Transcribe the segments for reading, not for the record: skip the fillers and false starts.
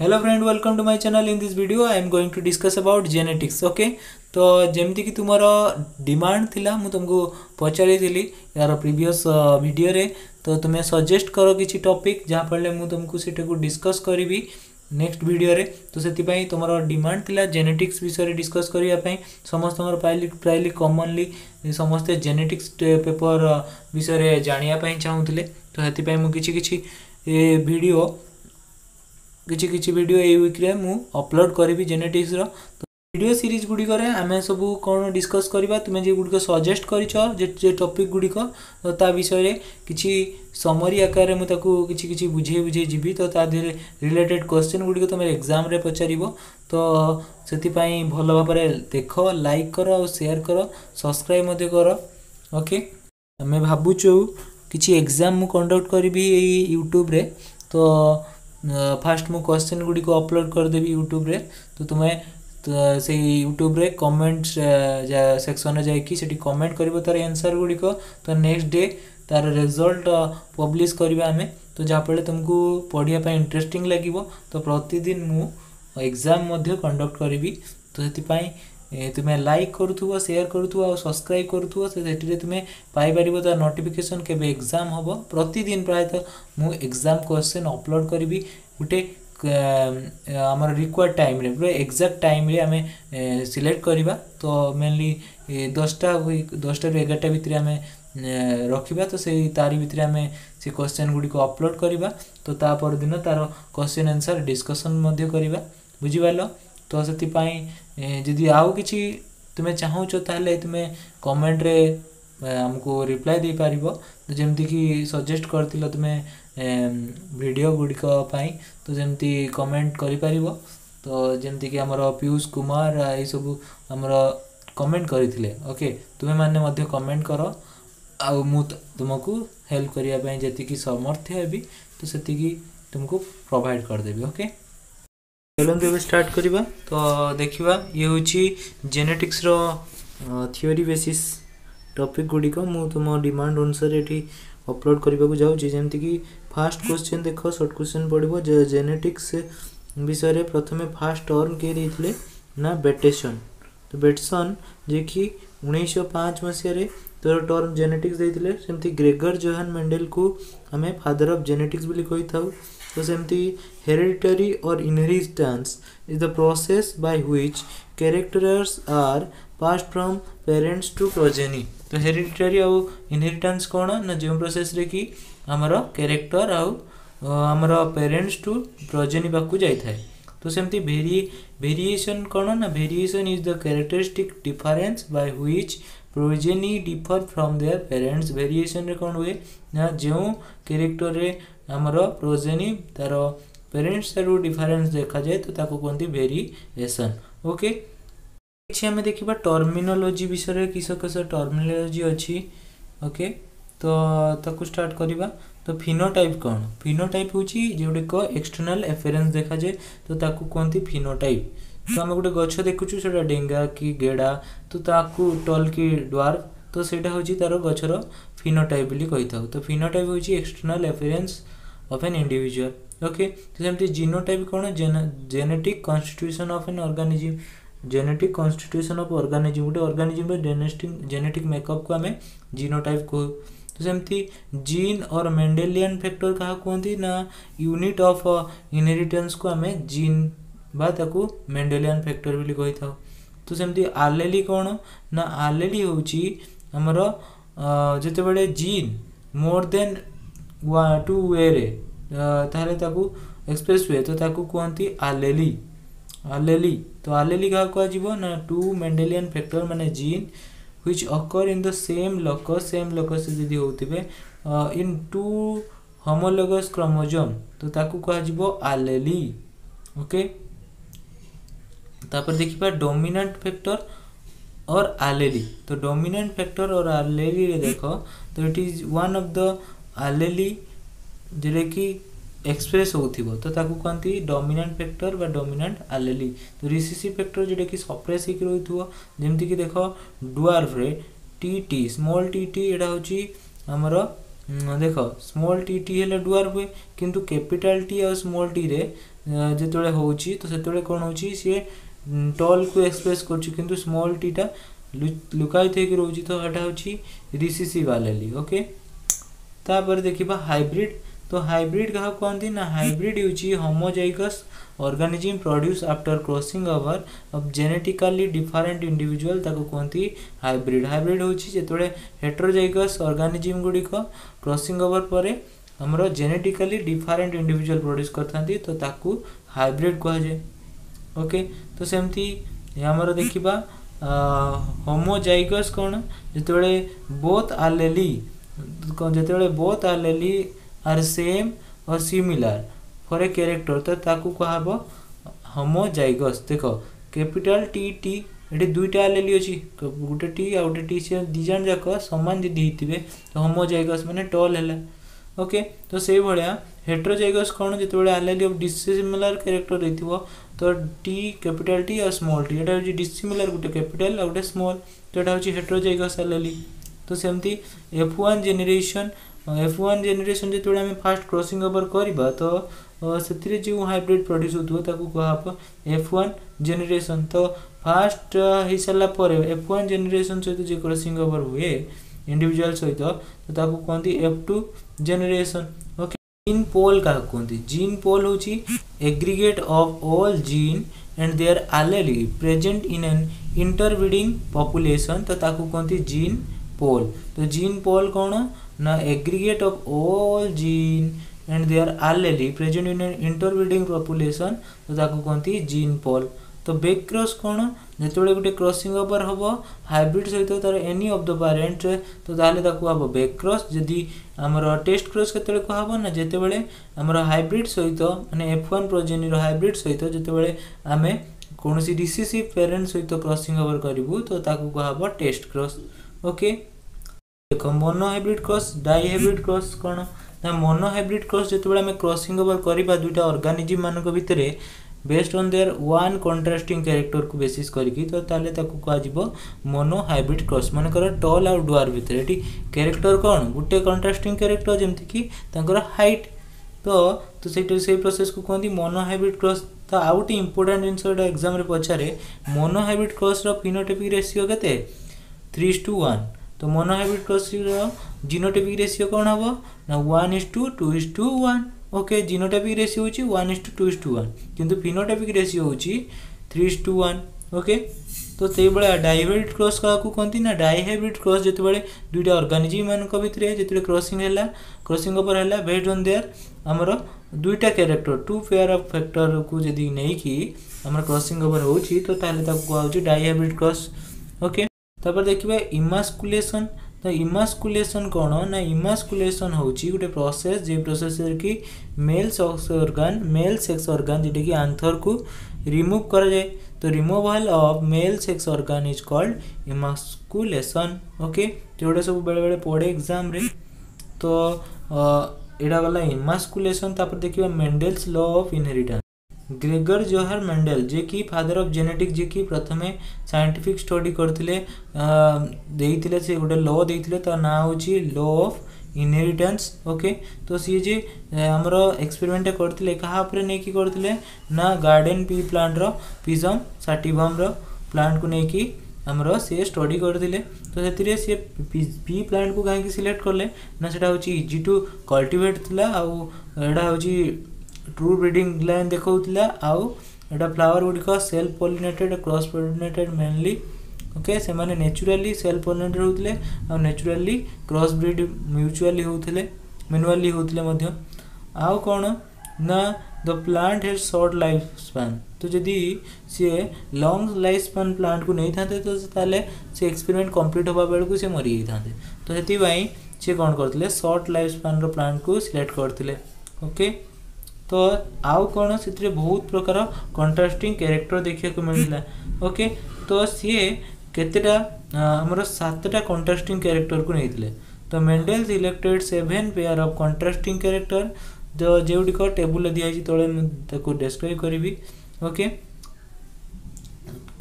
Hello friend, welcome to my channel. In this video I am going to discuss about genetics. Okay, तो जेमती कि तुम demand थिला मु तुमको पचारि थिली यार प्रीवियस वीडियो रे तो तुम्हें सजेस्ट करो किसी टॉपिक जहाँ पड़े मु तुमको सेटा को डिस्कस करी नेक्स्ट वीडियो रे। तो से तुम डिमांड थिला जेनेटिक्स विषय डिस्कस करने समस्त प्रायली कॉमनली समस्ते जेनेटिक्स पेपर विषय जानापी चाहूले। तो से मुझे वीडियो किछि वीडियो ए वीक रे मु अपलोड करी जेनेटिक्स रो। तो वीडियो सीरीज गुडी करे आमे सब कोन डिस्कस करबा तुमे जे गुडी को सजेस्ट करिछो जे टॉपिक गुडी को तो ता विषय रे किछि समरी आकार रे मु ताकू किछि बुझे जिबी। तो ता धीरे रिलेटेड क्वेश्चन गुडी को तुमे एग्जाम रे पचारिबो। तो सेति पई भलो भाबरे देखो, लाइक करो और शेयर करो, सब्सक्राइब मते करो। ओके, हमें भाबुचो किछि एग्जाम मु कंडक्ट करबी यूट्यूब रे। तो फास्ट मु क्वेश्चन गुडी को अपलोड कर देबी यूट्यूब रे। तो तुम्हें से यूट्यूब रे कमेंट सेक्शन जाई कि सेठी कमेंट करिवो तार आंसर गुडी को। तो नेक्स्ट डे तार रिजल्ट पब्लिश करबा हमें। तो जा पड़े तुमको पढ़िया पय इंटरेस्टिंग लागिवो। तो प्रतिदिन मु एग्जाम मध्ये कंडक्ट करबी। तो सेति पय तुम्हें लाइक करूथुबो, शेयर करूथुबो और सब्सक्राइब करूथुबो। से सेठी तुम्हें पाई परिबो तार नोटिफिकेशन केबे एग्जाम हबो। प्रतिदिन प्रायतः मु एग्जाम क्वेश्चन अपलोड करबी गुटे आमर रिक्वायर्ड टाइम रे, पूरा एग्जैक्ट टाइम रे हमें सिलेक्ट करबा। तो मेनली 10टा रू 11टा भितर हमें रखिबा। तो से तारी भितर हमें से क्वेश्चन गुडी को अपलोड करबा। तो ता पर दिन तार क्वेश्चन आंसर डिस्कशन मध्ये करबा, बुझि पालो। तो सेति पई जदि आउ किछि तुमे चाहूचो ताले तुमे कमेंट रे हमको रिप्लाई दे पारिबो। तो जेमति कि सजेस्ट करथिलो तुमे वीडियो गुडिक पाई तो जेमति कमेंट करि पारिबो। तो जेमति कि हमर पीयूष कुमार ए सब हमर कमेंट करिथिले। ओके, तुमे माने मध्ये कमेंट करो आ मु तुमको हेल्प करिया पई जति कि समर्थ हेबी तो सेति कि तुमको प्रोवाइड कर देबी। ओके, चलन तो स्टार्ट करिबा। तो देखिबा ये होची जेनेटिक्स रो थ्योरी बेसिस टॉपिक गुडी को मु तुम डिमांड अनुसार एठी अपलोड करबा को जाउ। जेमति कि फर्स्ट क्वेश्चन देखो, शॉर्ट क्वेश्चन पड़िबो जेनेटिक्स विषय रे प्रथमे फर्स्ट टर्म के देथिले ना बेटेसन। तो बेटसन जे कि 1905 मसिया रे तो टर्म जेनेटिक्स देथिले। सेमति ग्रेगर जोहान मेंडल को हमें फादर ऑफ जेनेटिक्स बोली कहि थाउ। तो सेमति हेरिडिटरी और inheritance is the process by which characters are passed from parents to progeny. तो हेरिडिटरी और इनहेरिटेंस कोन ना जो प्रोसेस रे कि हमरो कैरेक्टर और हमरो पेरेंट्स टू प्रोजेनी बाकू जाई थाए। तो सेमति वेरिएशन कोन ना variation is the characteristic difference by which progeny differ from their parents. Variation रे कोन हुए ना जो कैरेक्टर रे हमरो प्रोजेनी तार पेरेंट्स रो डिफरेंस देखा जाए तो ताको कोनती वेरिएशन। ओके, किछि हमें देखिबा टर्मिनोलॉजी विषय किस टर्मिनोलॉजी अछि। ओके, तो ताको स्टार्ट करिबा। तो फिनोटाइप कोन? फिनोटाइप होची जेउडे को एक्सटर्नल अपीयरेंस देखा जाए तो ताको कोनती फिनोटाइप। तो हम गोटे गछ देखुछु सेटा डेंगा की गेडा तो ताको टल की ड्वार्फ तो सेटा होची तारो गछरो फिनोटाइप बोली कहिथाउ। तो फिनोटाइप होची external appearance of an individual. Okay, तो सेमति जीनोटाइप कोन? Genetic constitution of an organism. Genetic constitution of organism गोटे ऑर्गेनिज्म रे जेनेटिक मेकअप को हमें जीनोटाइप को। तो सेमति जीन और मेंडेलियन फैक्टर कहा कहती ना यूनिट ऑफ इनहेरिटेंस को हमें जीन बा ताकू मेंडेलियन फैक्टर बोली कहि थाउ। तो सेमति आलेली कोन ना आलेली होची हमरो जते बडे जीन मोर देन 2 वे रे ताले ताकू एक्सप्रेस वे तो ताकू कहती आलेली। आलेली तो आलेली का को जीवो ना 2 मेंडेलियन फैक्टर माने gene which occur in the same locus जदी होतिबे in 2 homologous chromosome तो ताकू कहा जीवो आलेली। ओके, तापर देखिबा डोमिनेंट फैक्टर और आलेली। तो डोमिनेंट फैक्टर और आलेली रे देखो तो it is one of the आलेली जेरे की एक्सप्रेस होथिबो तो ताकू कहती डोमिनेंट फैक्टर बा डोमिनेंट आलेली। तो रिसेसिव फैक्टर जेटा कि सप्रेस हिक रहिथुवा जेमति कि देखो ड्वार्फ रे टीटी स्मॉल टीटी एटा होची हमरो देखो स्मॉल टी हेले डुआर हुए किंतु कैपिटल टी और स्मॉल टी रे जेतेबेले होउची तो सेतेबेले कोन होउची सी टॉल को एक्सप्रेस करची किंतु स्मॉल टी टा लुकाई थे कि रोची तो हटा होची रिसेसिव एलील ओके तापर देखिबा हाइब्रिड तो हाइब्रिड कहा कहती ना हाइब्रिड होची homozygous organism produce after crossing over of genetically different individual ताको कहती हाइब्रिड हाइब्रिड होची जेतेबेले हेटेरोजाइगस ऑर्गेनिज्म गुडी को क्रॉसिंग ओवर परे हमरो जेनेटिकली डिफरेंट इंडिविजुअल प्रोड्यूस करथांती तो ताकू हाइब्रिड कहा जाय ओके तो सेमती हमरो देखिबा होमोजाइगस कोन जेतेबेले बोथ एलीली जेतेबेले बोथ एलीली आर सेम और सिमिलर फॉर ए कैरेक्टर तो ताकू कहबो होमोजाइगस देखो कैपिटल टी टी एटी दुईटा एलीली अछि गुटे टी आ गुटे टी से दी जन जाक समान जदी हितिबे तो होमोजाइगस माने टॉल हैला ओके तो सेही भलिया हेटेरोजाइगस कोन जेतेबेले एलीली ऑफ डिसिमिलर कैरेक्टर रहितबो तो टी कैपिटल टी और स्मॉल टी एटा होची डिसिमिलर गुटे कैपिटल आ गुटे स्मॉल तो एटा होची हेटेरोजाइगस एलीली तो सेमती F1 जेनरेशन जेतेबेले हम फास्ट क्रॉसिंग ओवर करबा तो सेतिरे जे हाइब्रिड प्रोड्यूस होतबो ताकू कहबो F1 जेनरेशन तो फास्ट हि सला परे F1 जेनरेशन सहित जे क्रॉसिंग ओवर हुए इंडिविजुअल सहित तो ताकू कहंती F2 generation okay gene pool का कहंती जीन पोल होची aggregate of all gene and their alleles present in an interbreeding population तो ताकू कहंती जीन पोल तो जीन पोल कौन ना aggregate of all gene and their alleles present in interbreeding population तो ताकू कहंती जीन पोल तो बैक क्रॉस कौन जेतेबेले गुटे क्रॉसिंग ओवर हबो हाइब्रिड सहित तार एनी ऑफ द पेरेंट तो ताले ताकू हबो बैक क्रॉस जदी हमर टेस्ट क्रॉस केतेबेले कहबो ना जेतेबेले हमर हाइब्रिड सहित माने F1 प्रोजेनी रो हाइब्रिड सहित जेतेबेले आमे कोनोसी रिसेसिव पेरेंट सहित क्रॉसिंग ओवर करिवु तो ताकू कहबो टेस्ट क्रॉस ओके देखो monohybrid cross dihybrid cross कोन ना मोनो हाइब्रिड क्रॉस जेतेबेले हम क्रॉसिंग ओवर करिबा दुटा ऑर्गेनिज्म मानक भितरे based on there one contrasting character को बेसिस करकी तो ताले ताकू कहा जिवो मोनो हाइब्रिड क्रॉस माने कर टॉल और डुआर भितरे एटी कैरेक्टर कोन गुटे कंट्रास्टिंग कैरेक्टर जेमति कि तांकर हाइट तो सेही प्रोसेस को कहंती मोनो हाइब्रिड क्रॉस तो आउट इंपोर्टेंट इनसर्ट एग्जाम रे पछारे मोनो हाइब्रिड क्रॉस रो फिनोटाइपिक रेशियो केते 3:1 तो मोनो हाइब्रिड क्रॉस रो जीनोटाइपिक रेशियो कोन हबो ना 1:2:1 ओके जीनोटाइपिक रेशियो होची 1:2:1 किंतु फिनोटाइपिक रेशियो होची 3:1 ओके तो सेही बळे डाइहाइब्रिड क्रॉस का कहंती ना डाइहाइब्रिड क्रॉस जेते बळे दुईटा ऑर्गेनिज्म मान को भितरे जेते क्रॉसिंग हैला क्रॉसिंग ओवर हैला बेस्ड ऑन देयर हमरो दुईटा character to pair of factor को जदी नै कि हमर क्रॉसिंग ओवर होची तो ताले ताको कहउची डाइहाइब्रिड क्रॉस ओके तापर देखिबा इमास्कुलेशन तो इमास्कुलेशन कोन ना इमास्कुलेशन होची गुटे प्रोसेस जे प्रोसेस की मेल सेक्स ऑर्गन जेटे की आंथर को रिमूव कर जाए तो removal of male sex organ is called emasculation okay जोडे सब बेले बेले पड़े एग्जाम रे तो एडा गला इमास्कुलेशन तापर देखिबा Mendel's law of inheritance Gregor जोहार मेंडेल जे की फादर ऑफ जेनेटिक्स जे की प्रथमे साइंटिफिक स्टडी करथिले देइथिले से गोटे लॉ देइथिले तो ना होची लॉ ऑफ इनहेरिटेंस ओके तो सी जे हमरो एक्सपेरिमेंट करथिले कहा ऊपर नै की करथिले ना गार्डन पी प्लांट रो पिजम सैटिवम रो प्लांट को नै की हमरो से स्टडी करथिले तो सेतिरे से पी प्लांट को काहे की सिलेक्ट करले ना सेटा होची इजी टू कल्टीवेट थिला आ एडा होची ट्रू ब्रीडिंग लाइन देखौतिला आउ एटा फ्लावर गुडी self pollinated cross pollinated mainly okay से माने नेचुरली सेल्फ पॉलिनेटेड होतले आ नेचुरली क्रॉस ब्रीड म्यूचुअली होतले मैनुअली होतले मध्य आउ कोन ना the plant has short life span तो जदी से लॉन्ग लाइफ स्पैन प्लांट को नै थाते तो ताले से एक्सपेरिमेंट कंप्लीट होबा बेल को से मरि थाते तो हेती भाई से कोन करथले शॉर्ट लाइफ स्पैन रो प्लांट को सिलेक्ट करथले ओके तो आउ कोन सेतरे बहुत प्रकार कंट्रास्टिंग कैरेक्टर देखिया को मिलला ओके तो सी केतेटा हमर 7टा कंट्रास्टिंग कैरेक्टर को नैथिले तो Mendel selected 7 pair of contrasting character जो जेउडी को टेबल दिया छि तळे म ताको डिस्क्राइब करबी ओके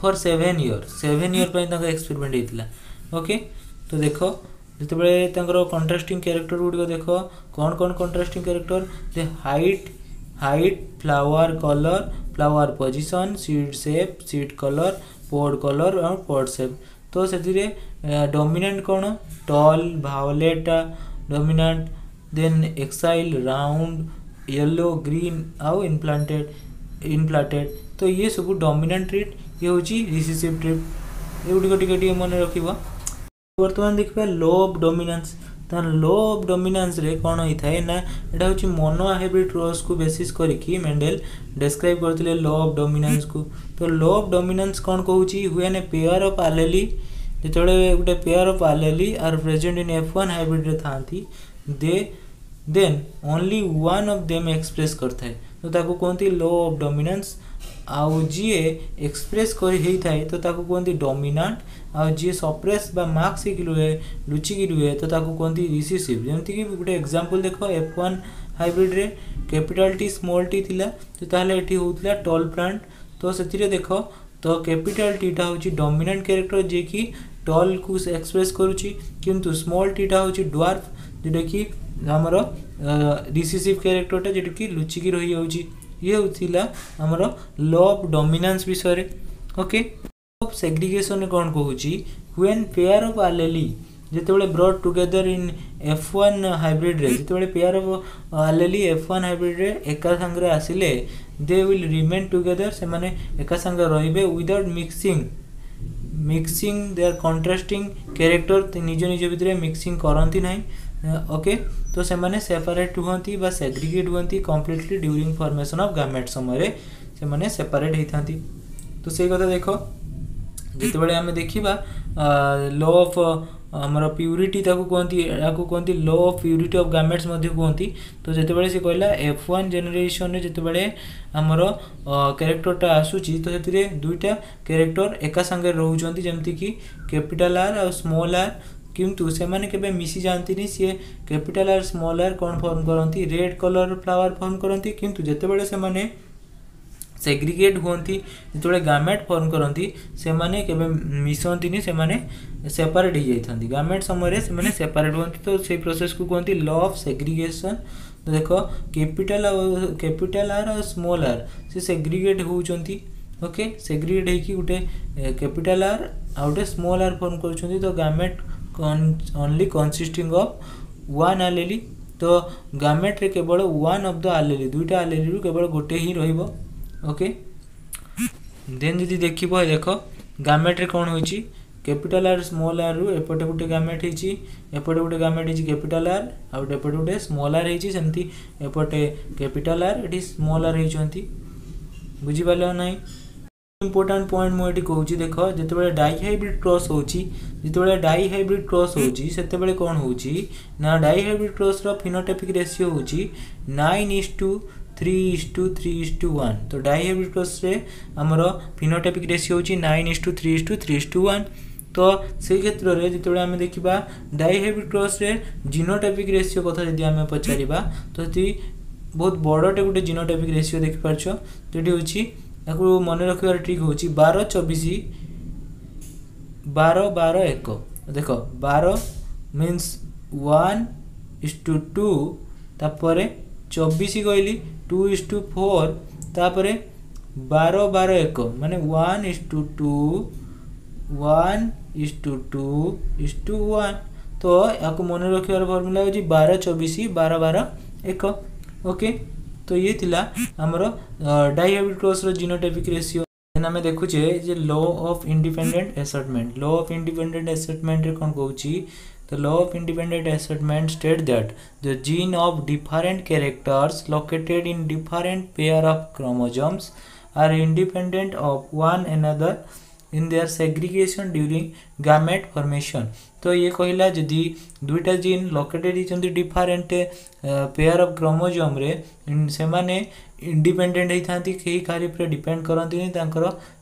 फॉर 7 ईयर पय ताको एक्सपेरिमेंट हेतिला ओके तो देखो जते बेले तांकर कंट्रास्टिंग कैरेक्टर गुडी को देखो कौन कौन contrasting character the height height, flower colour, flower position, seed shape, seed colour और पॉड शेप। तो से डोमिनेंट कौन tall violet dominant then axial round yellow green आउ इनप्लांटेड। तो ये सब डोमिनेंट ट्रिट ये हूँ रिसेसिव ट्रिट एगुड़िक टे मन रख। बर्तमान देखा लो ऑफ डोमिनेंस। तो लो ऑफ डोमिनेंस रे कौन होता है ना यहाँ हूँ मोनो हाइब्रिड क्रॉस को बेसिस करके मेंडेल डिस्क्राइब करते लो ऑफ डोमिनेंस को। तो लो ऑफ डोमिनेंस कौन कहूँ when a pair of allele जो गोटे pair of allele are present in F1 hybrid रे थांती दे then only one of them express करता है। तो ताको कहते लो ऑफ डोमिनेंस। आउ जी एक्सप्रेस कर तो ताको कहते डोमिनेंट। आ जी सप्रेस बा मार्क्स रुए लुचिकी रुए तो ताको कहते रिसेसिव। जमती कि गोटे एग्जांपल देख F1 हाइब्रिड रे कैपिटल टी स्मॉल टी थिला तो ताहले एठी होउतला टॉल प्लांट। तो सेतिरे देख तो कैपिटल टी टा होची डोमिनेंट कैरेक्टर जे कि टॉल को एक्सप्रेस करूची किंतु स्मॉल टी टा होची ड्वार्फ जेटा कि हमर रिसेसिव कैरेक्टरटा जेटा कि लुचिकी रही जाउची। ये होतिला हमर लॉ ऑफ डोमिनेंस विषय। ओके ऑफ सेग्रीगेशन कौन कहूँ व्हेन पेयर ऑफ एलेली जिते brought together in F1 hybrid रे जिते पेयर ऑफ एलेली F1 हाइब्रिड रे एका संगे आसिले दे विल रिमेन टुगेदर से माने एका संगे रहिबे without mixing they are contrasting character निज निज भितर मिक्सिंग करती ना। ओके तो से माने सेपरेट हुंती बा सेग्रीगेट हुंती completely during formation of gamete समय से माने सेपरेट होती। तो से कथा देखो जिते आम देखा लॉ ऑफ आमर प्यूरिटी कहती लॉ ऑफ प्यूरिटी ऑफ गामेट्स कहती। तो जिते से कहला F1 जेनेरेशन जिते आमर कैरेक्टरटा आसूची तो से दुईटा कैरेक्टर एका संगे रोचंती जमती कि कैपिटल आर और स्मॉल आर किंतु से माने केबे मिसी जानती सी कैपिटल आर स्मॉल आर कौन फॉर्म करती रेड कलर फ्लावर फॉर्म करती किंतु जिते से माने सेग्रीगेट होती जो गामेट फॉर्म करती से माने केबे मिसंती से माने सेपरेट हो जाती गामेट समय से सेपरेट होती। तो से प्रोसेस को कहती लॉ ऑफ सेग्रीगेशन। तो देखो कैपिटल आर और स्मॉल आर से सेग्रीगेट होती। ओके सेग्रीगेट होगी गोटे कैपिटल आर आ गोटे स्मॉल आर फॉर्म कर। तो गामेट ओनली कंसिस्टिंग ऑफ वन एलेली। तो गामेट रे केवल वन ऑफ द एलेली दुईटा एलेली रु केवल गोटे ही रहिबो। ओके देन जदि देखिबो देखो गामेट रे कौन होची कैपिटल आर स्मॉल आर रु एपटे गोटे गामेट हेची एपटे गोटे गामेट हेची कैपिटल आर आ एपटे गोटे स्मॉल आर हेची सेमती एपटे कैपिटल आर एटी स्मॉल आर हेचंती बुझी पालो नाही। इंपोर्टेंट पॉइंट मुझे कहूँ देख जिते डाइहाइब्रिड क्रॉस होची जिते डाइहाइब्रिड क्रॉस होची सेते कौन होची ना डाइहाइब्रिड क्रॉस रो फिनोटाइपिक रेशियो होची 9:3:3:1। तो डाइहाइब्रिड क्रॉस रे हमर फिनोटाइपिक रेशियो होची 9:3:3:1। तो से क्षेत्र में जिते आम देखा डाइहाइब्रिड क्रॉस रे जीनोटाइपिक रेशियो कथा यदि आम पचारिबा तो बहुत बड़टे गोटे जीनोटाइपिक रेशियो देख पारछ। तो ये हूँ मन रखार ट्रिक हूँ 12:24:12:1। देख 12 मीन्स 1:2 तापर 24 कहली 2:4 तापर 12:1 माने 1:2 1:2:1। तो या मन रखार फर्मूला हूँ 12:24:12:1। ओके तो ये थिला हमर डाइहाइब्रिड क्रॉस रो जीनोटाइपिक रेशियो। एना में देखुचे जे law of independent assortment. Law of independent assortment रे कोन कहूची तो law of independent assortment states that the gene of different characters located in different pair of chromosomes are independent of one another in their segregation during gamete formation. तो ये कहला जदि दुईटा gene located होती डिफरेंट पेयर ऑफ क्रोमोसोम रे से माने independent होता कहीं काहरी पर डिपेंड करती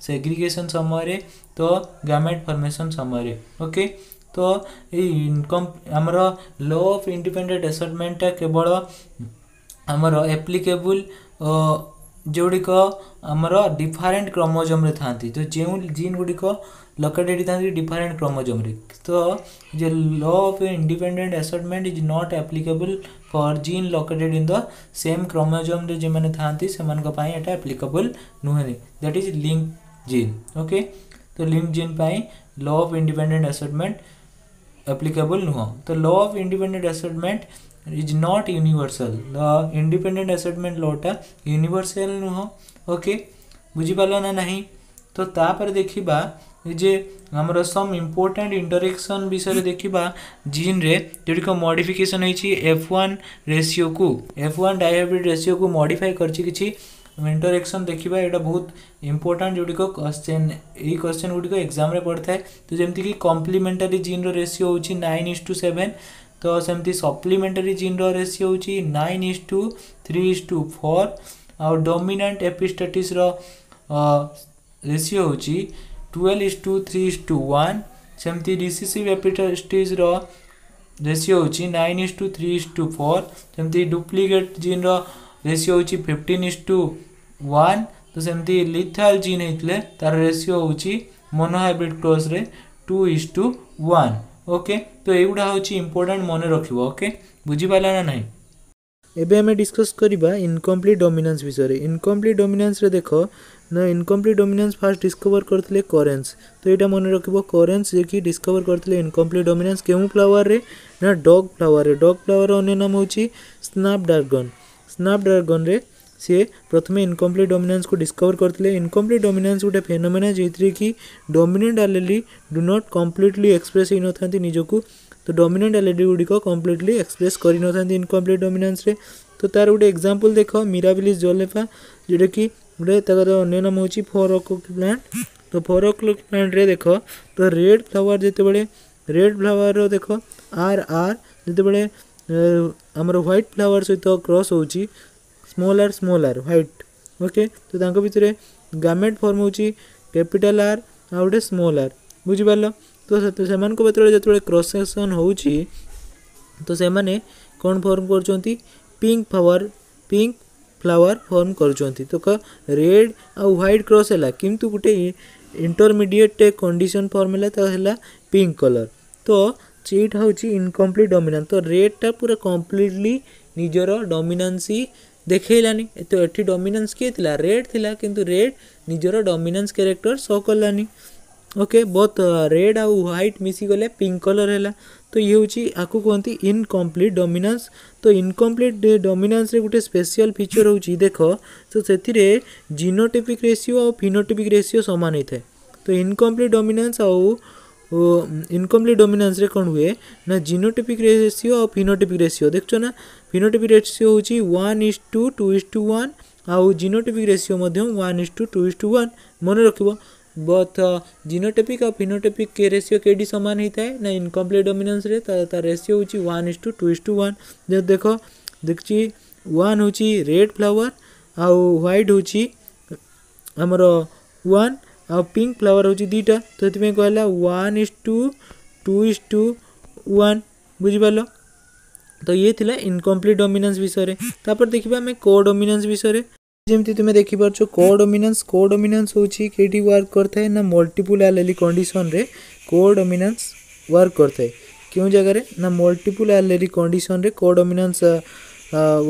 सेग्रीगेशन समय तो गामेट फॉर्मेशन समय। ओके तो आमर लॉ ऑफ इंडिपेंडेंट असॉर्टमेंट केवल आमर एप्लिकेबल जोड़िक आमर डिफरेंट क्रोमोसोम रे थांती। तो जो जीन गुड़िक लोकेटेड था डिफरेंट क्रोमोसोम रे। तो जे law of independent assortment is not applicable for gene located in the same chromosome रे जे माने थांती सेमान को पाई एटा एप्लीकेबल नुहनी that is link gene okay तो लिंक जीन पाई law of independent assortment applicable नुह तो law of independent assortment is not universal the independent assortment law टा यूनिवर्सल नुह ओके बुझी पालो ना नहीं तो तापर देखिबा जे हमर सम इम्पोर्टेंट इंटरेक्शन विषय देखिबा जीन रे जेडिक मॉडिफिकेशन होईची F1 रेशियो को F1 डायहाइब्रिड रेशियो को मॉडिफाई करची किछि इंटरेक्शन देखिबा एटा बहुत इंपोर्टेंट जोडिक क्वेश्चन ए क्वेश्चन गुडिक एग्जाम रे पड़ता है तो जेमति कि कॉम्प्लीमेंटरी जीन रो रेशियो होची 9:7 तो सेमति सप्लीमेंटरी जीन रो रेशियो होची 9:3:4 और डोमिनेंट एपिस्टेटिस रो रेशियो होची 12:3:1 सेमति रिसेसिव एपिस्टेटिस रो रेशियो होची 9:3:4 सेमति डुप्लीकेट जीन रो रेशियो होची 15:1 तो सेमति लिथल जीन हेतले तार रेशियो होची मोनोहाइब्रिड क्रॉस रे 2:1 ओके तो एगुडा होची इंपोर्टेंट मने रखिबो ओके बुझी पाला ना नहीं एबे हमें डिस्कस करिबा इनकम्प्लीट डोमिनेंस विषय रे इनकम्प्लीट डोमिनेंस रे देखो ना इनकम्प्लीट डोमिनेंस फास्ट डिस्कवर करथिले करेंस तो एटा मने रखिबो करेंस जे कि डिस्कवर करथिले इनकम्प्लीट डोमिनेंस केउ फ्लावर रे ना डॉग फ्लावर अन्य नाम होची स्नैपड्रैगन रे से प्रथमे इनकम्प्लीट डोमिनेंस को डिस्कवर करथिले इनकम्प्लीट डोमिनेंस गोटे फेनोमेना जेथरे कि dominant allele do not completely express हि नथांती निजको तो डोमिनेंट एलील गुडी को कंप्लीटली एक्सप्रेस करि नथांती इनकम्प्लीट डोमिनेंस रे तो तार गोटे एग्जांपल देखो मिराबिलिस जोलेफा जेडे कि गोटे तार अन्य नाम होची फोरओक प्लांट तो फोरओक प्लांट रे देखो तो रेड फ्लावर जेते बेले रेड फ्लावर रो देखो आर जेते बेले हमर व्हाइट फ्लावर सहित क्रॉस होची स्मॉलर व्हाइट ओके तो तांको भितरे गामेट फॉर्म होची कैपिटल आर आ गोटे स्मॉल आर बुझी पालो तो सेमान को बेतले जेतले क्रॉस सेक्शन होची तो से माने कोन फॉर्म करचोंती पिंक फ्लावर फॉर्म करचोंती तो का रेड आ व्हाइट क्रॉस हैला किंतु गुटे इंटरमीडिएट कंडीशन फॉर्म हैला तो हैला पिंक कलर तो चीट होची इनकम्प्लीट डोमिनेंस तो रेड टा पूरा कंप्लीटली निजरो डोमिनेंसी देखैलानी तो एठी डोमिनेंस के थिला रेड थिला किंतु रेड निजरो डोमिनेंस कैरेक्टर शो करलानी ओके बहुत रेड आ व्हाइट मिसी गले पिंक कलर हैला तो ये होची आकु कोंती इनकम्प्लीट डोमिनेंस तो इनकम्प्लीट डोमिनेंस रे गुटे स्पेशल फीचर होची देखो तो सेथिरे जीनोटाइपिक रेशियो और फिनोटाइपिक रेशियो समान हिथे तो इनकम्प्लीट डोमिनेंस और इनकम्प्लीट डोमिनेंस रे कोन हुए ना जीनोटाइपिक रेशियो और फिनोटाइपिक रेशियो देखछो ना फिनोटाइपिक रेशियो होची 1:2:1 आ जीनोटाइपिक रेशियो मध्यम 1:2:1 मन रखिबो बोथ जीनोटाइपिक और फिनोटाइपिक के रेशियो केडी समान हिता है ना इनकम्प्लीट डोमिनेंस रे ता रेशियो होची 1:2:1 जे देखो देखची 1 होची रेड फ्लावर आ व्हाइट होची हमरो 1 आ पिंक फ्लावर होची दीटा तो एति में कहला 1:2:1 बुझी पालो तो ये थिला इनकम्प्लीट डोमिनेंस विषय रे तापर देखिबा हमें कोडोमिनेंस विषय रे जेमति तुमे देखि परछो कोडोमिनेंस होची केडी वर्क करता है ना मल्टीपल एलील कंडीशन रे कोडोमिनेंस वर्क करता है क्यों जगह रे ना मल्टीपल एलील कंडीशन रे कोडोमिनेंस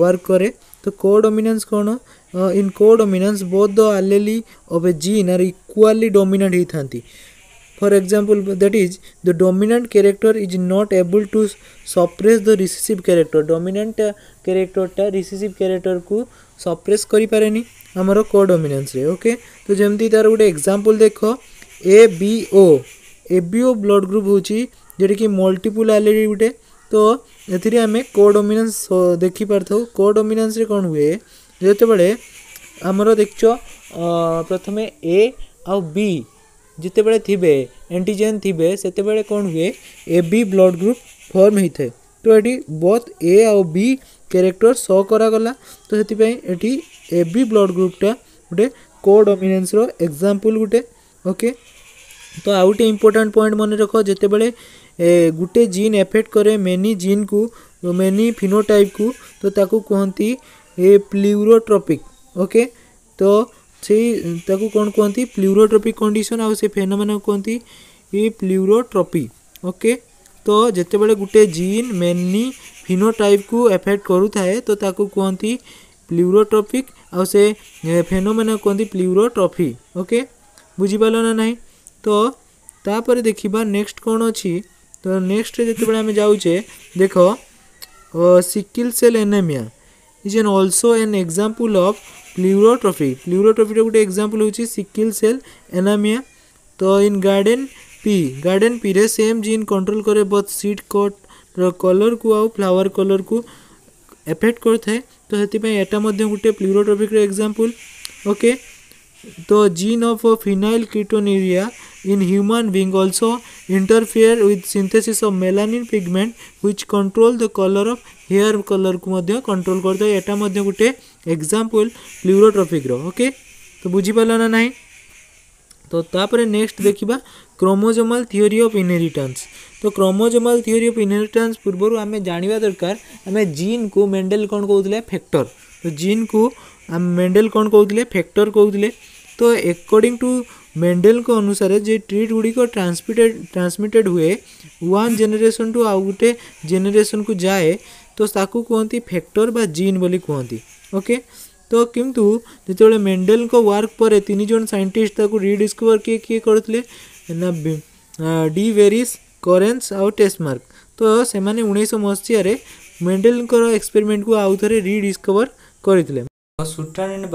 वर्क करे तो कोडोमिनेंस कोन in codominance both the allele of a gene are equally dominant ही थांती for example that is the dominant character is not able to suppress the recessive character dominant character टा recessive character को suppress करि पारेनी हमरो codominance रे okay तो जेमती तार गोटे एग्जांपल देखो ABO ब्लड ग्रुप होची जेडी कि मल्टीपल एलील गोटे तो एथिरे हमें कोडोमिनेंस देखि पारथौ कोडोमिनेंस रे कोन हुए जेते बेले हमरो देखचो प्रथमे A आ B जिते बड़े थिबे एंटीजन थिबे सेते बड़े कोन हुए A B blood group form होइथे तो एटी बोथ ए और बी कैरेक्टर शो करा गला तो सेति पई एटी ए बी ब्लड ग्रुप टा गुटे कोडोमिनेंस रो एग्जांपल गुटे ओके तो आउटे इंपोर्टेंट पॉइंट मन रखो जेते बड़े गुटे जीन एफेक्ट करे मेनी जीन को मेनी फिनोटाइप को तो ताकू कहंती ए प्लूरोट्रोपिक ओके तो से ताकू कोन कहंती प्लूरोट्रोपिक कंडीशन आ से फेनोमेना कहंती ए प्लूरोट्रोपी ओके तो जेते बेले गुटे जीन मेनी फिनोटाइप को एफेक्ट करूଥାଏ तो ताकू कहती प्लूरोट्रॉपिक आ से फेनोमेना कहती प्लूरोट्रॉफी। ओके बुझीपाल ना नहीं। तो तापर देखिबा नेक्स्ट कौन अच्छी। तो नेक्स्ट जिते आम जाऊे देख sickle cell anaemia is an also an example of pleiotropy. Pleiotropy गोटे एग्जांपल होची सिकल सेल एनेमिया। तो इन गार्डन पी रे सेम जीन कंट्रोल करे बोथ सीड कोट कलर को आउ फ्लावर कलर को एफेक्ट करता है। तो हेतिपई एटा मध्ये गोटे प्लूरोट्रॉपिक एग्जांपल। ओके तो gene of phenylketonuria in human being also interfere with synthesis of melanin pigment which control the color of hair color को मध्य कंट्रोल करता है। एटा मध्य गोटे एग्जांपल प्लूरोट्रॉपिक रो। ओके तो बुझी पाला ना नहीं। तो तापरे नेक्स्ट देखिबा क्रोमोसोमल थ्योरी ऑफ इनहेरिटेंस। तो क्रोमोसोमल थ्योरी ऑफ इनहेरिटेंस पूर्व आम जानिबा दरकार आम जीन को मेंडल कौन कहउतले फैक्टर। तो जीन को मेंडल कौन कहउतले फैक्टर कहउतले। तो अकॉर्डिंग टू मेंडल को अनुसार जे ट्रीट गुड़िक ट्रांसमिटेड हुए वन जेनेरेशन टू आउ गोटे जेनेरेशन को जाए तो ताकू कहती फैक्टर बा जीन बोली कहती। ओके तो किंतु जो मेंडल को वर्क पर 3 जन साइंटिस्ट ताकू रिडिस्कवर किए करते ना डी वेरिस करेंस आउ टेस्टमार्क। तो से 1900 मसीह मेंडल एक्सपेरिमेंट को आउ थे रिडिस्कवर करते। सुटन एंड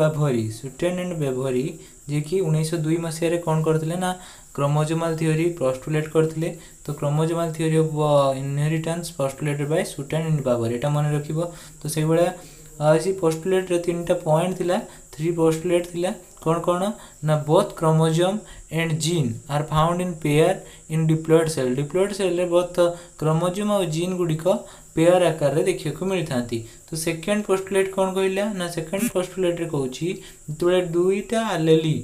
बेभरी जे कि 1902 मसीह कौन करते ना क्रोमोसोमल थ्योरी पोस्टुलेट करते। तो chromosomal theory of inheritance postulated by Sutton and Boveri एटा मन रखिबो। तो से बड़ा सी पोस्टुलेट रे 3टा पॉइंट थिला 3 पोस्टुलेट थिला कौन कौन ना both chromosome and gene are found in pair in diploid cell. Diploid cell रे बोथ क्रोमोसोम और जीन गुड़िक पेयर आकार रे देखिए को मिलता। तो सेकेंड पोस्टुलेट कौन कहला ना सेकेंड पोस्टुलेट रे कहूची जो दुईटा allele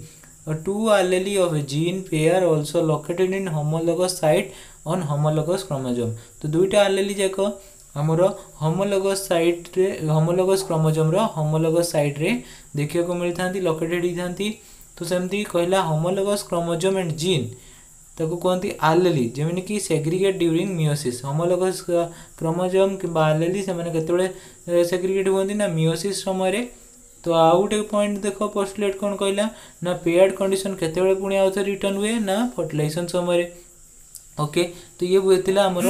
two allele of gene pair also located in homologous site on homologous chromosome. तो दुईटा एलेली जाक हमर होमोलोगस साइट रे होमोलोगस क्रोमोसोम रो होमोलोगस साइट रे देखिए को मिलता लोकेटेड होती। तो सेमती कहला होमोलोगस क्रोमोसोम एंड जीन ताको कहती आलेली जेमिनि कि segregate during meiosis. Homologous chromosome कि आलेली से माने केतबेले सेग्रीगेट होती ना मियोसिस समय। तो आउ गोटे पॉइंट देख पोस्टुलेट कौन कहला ना पेयर्ड कंडीशन केतबेले पुणी आउ थे रिटर्न हुए ना फर्टिलाइजेशन समय। ओके तो ये हुए आमर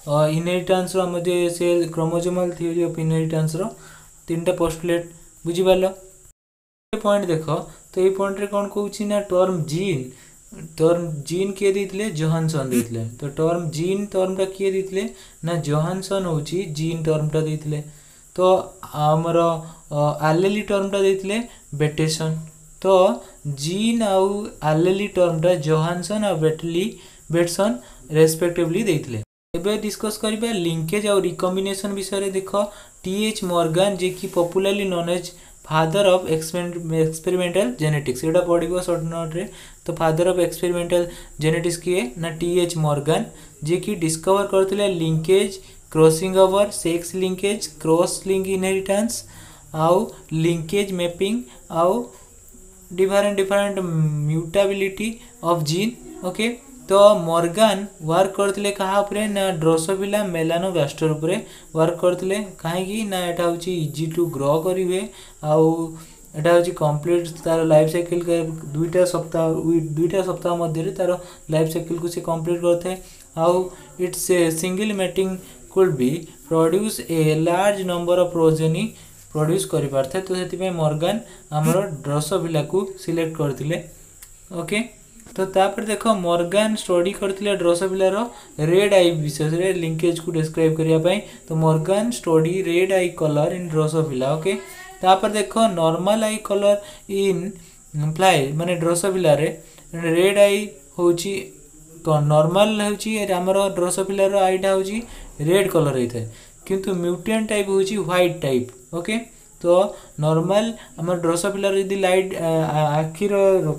इनहेरिटेंस रो सेल क्रोमोसोमल थ्योरी ऑफ इनहेरिटेंस रो 3टा पोस्टुलेट बुझिपाल। पॉइंट देख तो ये पॉइंट रे कौन कहूची ना टर्म जीन किए देथिले जोहानसन देथिले। तो टर्म जीन टर्मटा किए देथिले ना जोहानसन होची जीन टर्मटा देथिले। तो आमर एलेली टर्मटा देथिले बेटेसन। तो जीन आउ एलेली टर्मटा जोहानसन और बेटसन रेस्पेक्टिवली देथिले। एबे डिस्कस करिबा लिंकेज और रिकॉम्बिनेशन विषय रे देखो टीएच मॉर्गन जे कि popularly known as father of experimental genetics एटा पढ़िबो शॉर्ट नोट रे। तो फादर ऑफ एक्सपेरिमेंटल जेनेटिक्स किए ना टीएच मॉर्गन जे कि डिस्कवर करथिले linkage crossing over sex linkage cross link inheritance आउ लिंकेज मैपिंग आउ different mutability of gene. Okay तो मॉर्गन वर्क करथिले कहा उपरे ना ड्रोसोफिला मेलानोगास्टर उपरे वर्क करथिले काहेकि ना एटा होची इजी टू ग्रो करी हुए आउ एटा होची कंप्लीट तार लाइफ साइकिल के 2टा सप्ताह मध्य रे तार लाइफ साइकिल को से कंप्लीट करथे आउ it's single mating could be produce a large number of progeny produce करि पारथे। तो सेति पे मॉर्गन हमरो ड्रोसोफिला को सिलेक्ट करथिले। ओके तो तापर देखो मॉर्गन स्टडी करथिले ड्रोसोफिला रो रेड आई विशेष रे लिंकेज को डिस्क्राइब करिया पई। तो मॉर्गन स्टडी रेड आई कलर इन ड्रोसोफिला। ओके तापर देखो नॉर्मल आई कलर इन फ्लाई माने ड्रोसोफिला रे रेड आई होची नॉर्मल होची हमरो ड्रोसोफिला रो आईटा होची रेड कलर होइथे किंतु म्यूटेंट टाइप होची व्हाइट टाइप। ओके तो नॉर्मल आम ड्रोसोफिला यदि लाइट आखिर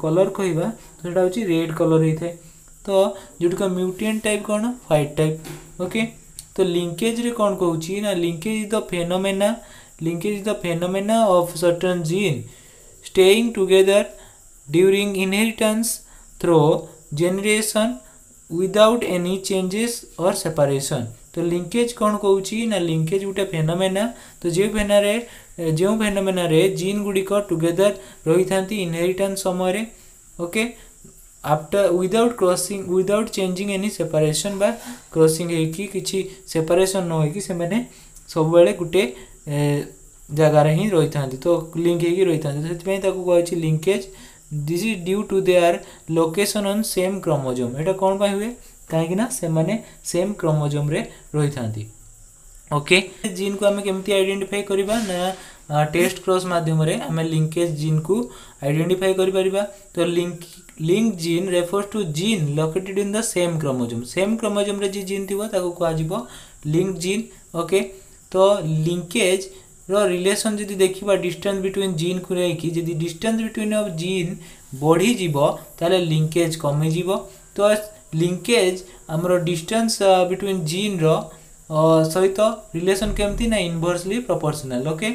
कलर कहवा तो सेटा होची रेड कलर होइथे। तो जोटा म्यूटेंट टाइप कौन व्हाइट टाइप। ओके तो लिंकेज रे कौन कहूची ना linkage is the phenomena of certain gene staying together during inheritance through generation without any changes और सेपरेशन। तो लिंकेज कौन कहूची ना लिंकेज गोटे फेनोमेना तो जो फेनोमेना रे जीन गुड़िक टुगेदर रही था इनहेरिटेंस समय okay after without changing any separation बा क्रॉसिंग हेकी किछि सेपरेशन न होकी से माने सब बेले गुटे जगार ही रही था तो लिंक हेकी रही था से कहूँ linkage this is due to their location on same chromosome एटा कौन पाई हुए कहीं से माने सेम क्रोमोसोम रे रही था ओके जीन को आम केमती आइडेंटिफाई करबा ना टेस्ट क्रॉस माध्यम रे आम लिंकेज जीन को आइडेंटिफाई करि परिबा तो link gene refers to gene located in the same chromosome रे जी जीन थिबो ताको को आजिबो लिंक जीन ओके तो लिंकेज रो रिलेशन जदि देखिबा डिस्टेंस बिटवीन जीन को रेकी जदि डिस्टेंस बिटवीन ऑफ जीन बढ़ी जीवो ताले लिंकेज कमी जीवो तो लिंकेज हमरो डिस्टेंस बिटवीन जीन रो सहित रिलेशन केमती ना इनवर्सली प्रोपोर्शनल ओके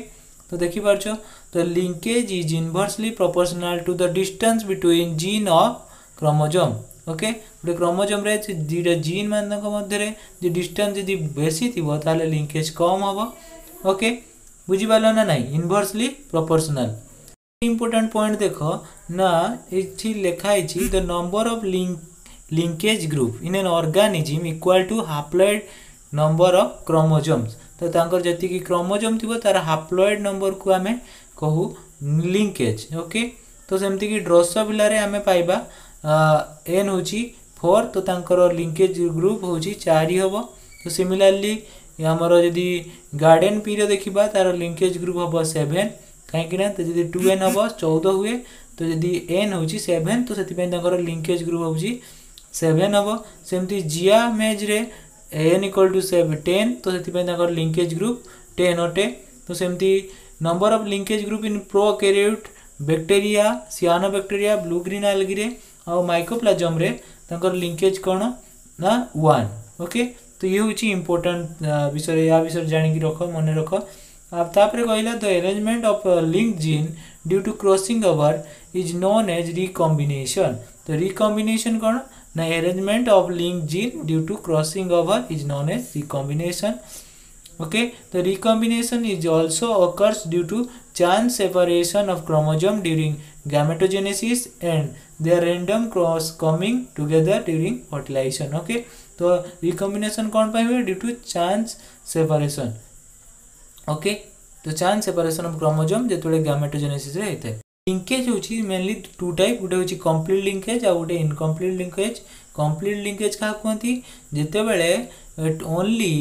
तो देखि पारछो तो linkage is inversely proportional to the distance between gene of chromosome okay गोटे क्रोमोसोम रे दुईटा जीन मानक मध्य रे जे डिस्टेंस यदि बेसी थिबो ताले लिंकेज कम हबो ओके बुझी पालो ना नहीं इनवर्सली प्रोपोर्शनल इंपोर्टेंट पॉइंट देखो ना एठी लिखा है the number of linkage group in an organism equal to haploid number of chromosomes तो तांकर जति की क्रोमोसोम थिबो तार हाप्लॉइड नंबर को आमे कहू लिंकेज ओके तो सेमती की ड्रोसोफिला रे आमे पाइबा एन होची 4 तो तांकर लिंकेज ग्रुप होची 4 हबो तो सिमिलरली हमर जदी गार्डन पीरियड देखिबा तार लिंकेज ग्रुप हबो 7 काहे कि ना तो जदी 2n हबो 14 हुए तो जदी n होची 7 तो सेति पे तांकर लिंकेज ग्रुप होची 7 हबो सेमती जिया मेज रे n इक्वल टू 10 तो सेति पे तांकर लिंकेज ग्रुप 10 होटे तो सेमती number of linkage group in prokaryote bacteria सियानोबैक्टीरिया blue green algae रे और माइकोप्लाज्म रे तांकर लिंकेज कोन ना 1 ओके तो ये होची इंपोर्टेंट विषय या विषय जानि कि रखो मन रखो अब तापरे कहला the arrangement of link gene due to crossing over is known as recombination तो रिकॉम्बिनेशन कोन ना arrangement of link gene due to crossing over is known as recombination okay the recombination is also occurs due to chance separation of chromosome during gametogenesis and their random cross coming together during fertilization okay तो recombination कौन पाई हुए due to chance separation okay तो chance separation of chromosome जेतोले gametogenesis रे हेते linkage होची mainly to type गुटे होची कंप्लीट लिंकेज आ गुटे इनकम्प्लीट लिंकेज कंप्लीट लिंकेज का कहती जेते बेले only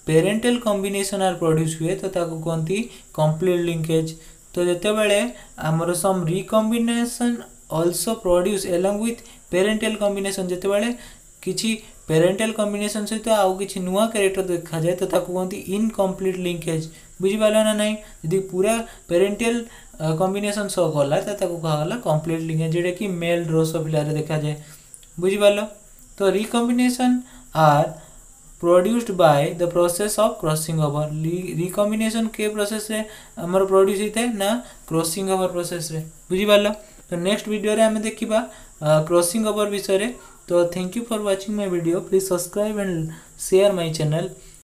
parental combination are produce हुए तो ताको कहती कंप्लीट लिंकेज तो जेते बेले हमर some recombination also produce along with parental combination जेते बेले किछि पेरेंटल कॉम्बिनेशन सहित आउ किछि नुवा कैरेक्टर देखा जाए तो ताको कहती इनकम्प्लीट लिंकेज बुझी पालो ना नहीं यदि पूरा पेरेंटल कॉम्बिनेशन सो गला तो ताको कहा गला कंप्लीट लिंकेज जेडे कि मेल ड्रोसोफिला रे देखा जाए बुझी पालो तो recombination are produced by the process of crossing over recombination के प्रोसेस रे हमर प्रोड्यूस हिते ना क्रॉसिंग ओवर प्रोसेस रे बुझी पालो तो नेक्स्ट वीडियो रे हमें देखिबा क्रॉसिंग ओवर विषय रे तो thank you for watching my video please subscribe and share my channel